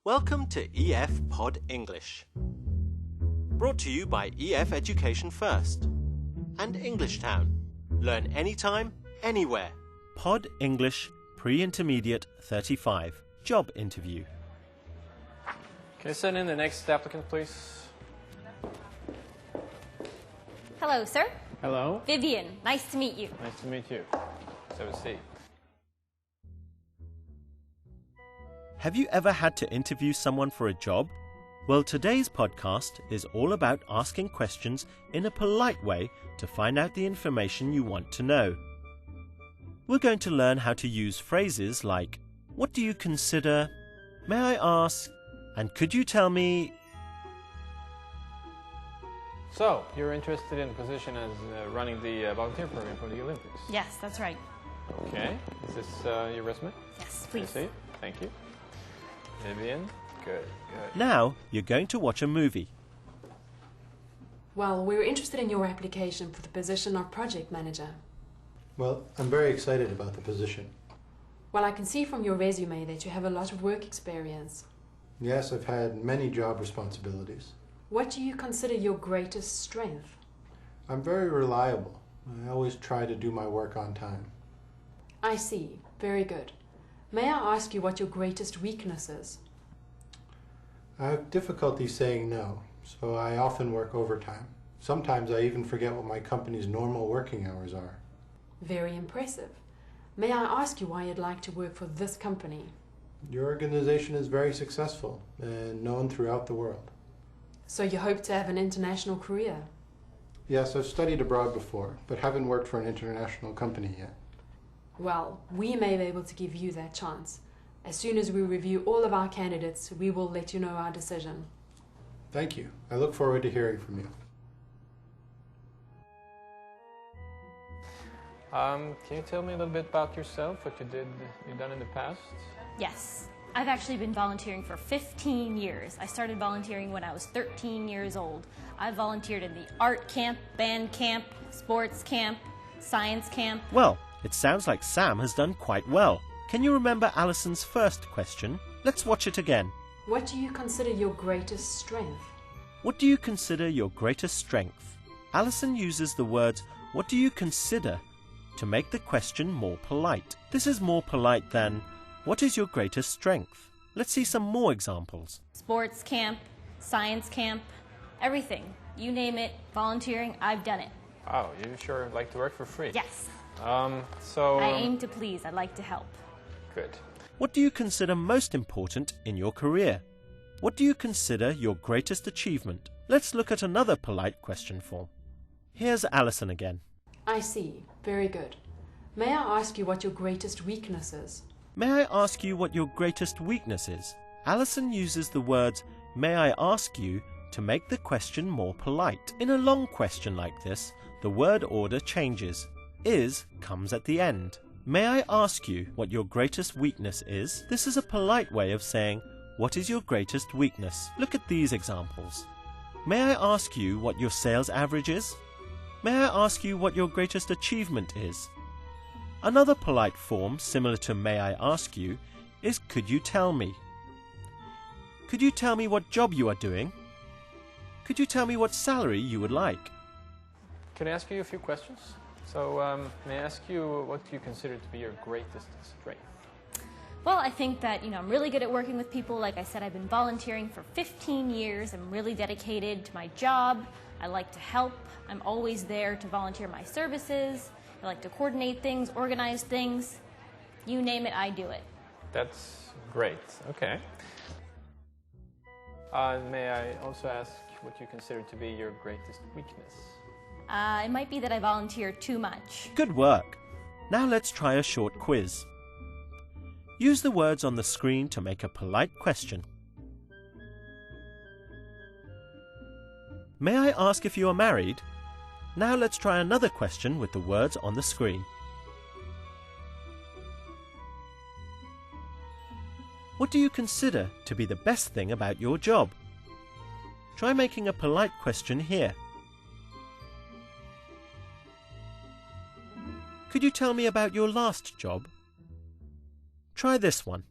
Welcome to EF Pod English. Brought to you by EF Education First and English Town. Learn anytime, anywhere. Pod English Pre-Intermediate 35. Job interview. Can you send in the next applicant, please? Hello, sir. Hello. Vivian, nice to meet you. Nice to meet you. Let's have a seat. Have you ever had to interview someone for a job? Well, today's podcast is all about asking questions in a polite way to find out the information you want to know. We're going to learn how to use phrases like, what do you consider? May I ask? And could you tell me? So, you're interested in a position as running the volunteer program for the Olympics? Yes, that's right. Okay. Is this your resume? Yes, Can I please. see it? Thank you. Vivian? Good. Now you're going to watch a movie. Well, we were interested in your application for the position of project manager. Well, I'm very excited about the position. Well, I can see from your resume that you have a lot of work experience. Yes, I've had many job responsibilities. What do you consider your greatest strength? I'm very reliable. I always try to do my work on time. I see. Very good. May I ask you what your greatest weakness is? I have difficulty saying no, so I often work overtime. Sometimes I even forget what my company's normal working hours are. Very impressive. May I ask you why you'd like to work for this company? Your organization is very successful and known throughout the world. So you hope to have an international career? Yes, I've studied abroad before, but haven't worked for an international company yet. Well, we may be able to give you that chance. As soon as we review all of our candidates, we will let you know our decision. Thank you. I look forward to hearing from you. Can you tell me a little bit about yourself, what you've done in the past? Yes. I've actually been volunteering for 15 years. I started volunteering when I was 13 years old. I volunteered in the art camp, band camp, sports camp, science camp. Well, it sounds like Sam has done quite well. Can you remember Alison's first question? Let's watch it again. What do you consider your greatest strength? What do you consider your greatest strength? Alison uses the words, what do you consider, to make the question more polite. This is more polite than, what is your greatest strength? Let's see some more examples. Sports camp, science camp, everything. You name it, volunteering, I've done it. Wow, you sure like to work for free? Yes. I I aim to please. I'd like to help. Good. What do you consider most important in your career? What do you consider your greatest achievement? Let's look at another polite question form. Here's Alison again. I see. Very good. May I ask you what your greatest weakness is? May I ask you what your greatest weakness is? Alison uses the words, may I ask you, to make the question more polite. In a long question like this, the word order changes. Is comes at the end. May I ask you what your greatest weakness is? This is a polite way of saying, what is your greatest weakness? Look at these examples. May I ask you what your sales average is? May I ask you what your greatest achievement is? Another polite form similar to may I ask you is could you tell me? Could you tell me what job you are doing? Could you tell me what salary you would like? Can I ask you a few questions? So, may I ask you what you consider to be your greatest strength? Well, I think that, I'm really good at working with people. Like I said, I've been volunteering for 15 years. I'm really dedicated to my job. I like to help. I'm always there to volunteer my services. I like to coordinate things, organize things. You name it, I do it. That's great. Okay. May I also ask what you consider to be your greatest weakness? It might be that I volunteer too much. Good work. Now let's try a short quiz. Use the words on the screen to make a polite question. May I ask if you are married? Now let's try another question with the words on the screen. What do you consider to be the best thing about your job? Try making a polite question here. Could you tell me about your last job? Try this one.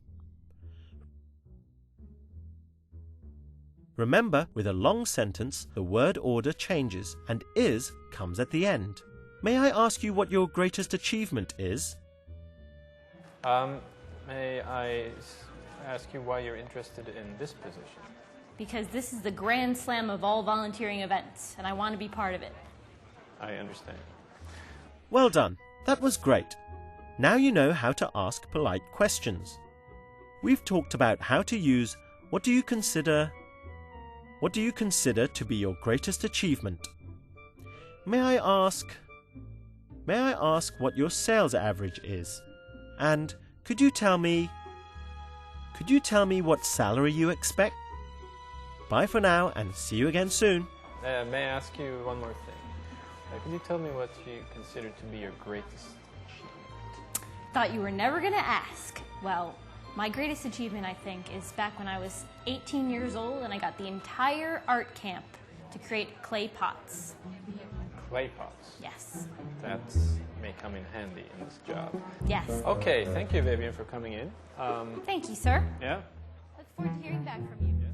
Remember, with a long sentence, the word order changes and is comes at the end. May I ask you what your greatest achievement is? May I ask you why you're interested in this position? Because this is the grand slam of all volunteering events, and I want to be part of it. I understand. Well done. That was great. Now you know how to ask polite questions. We've talked about how to use what do you consider to be your greatest achievement? May I ask what your sales average is? And could you tell me what salary you expect? Bye for now and see you again soon. May I ask you one more thing? Could you tell me what you consider to be your greatest achievement? Thought you were never going to ask. Well, my greatest achievement, I think, is back when I was 18 years old and I got the entire art camp to create clay pots. Clay pots? Yes. That may come in handy in this job. Yes. Okay, thank you, Vivian, for coming in. Thank you, sir. Yeah? Look forward to hearing back from you.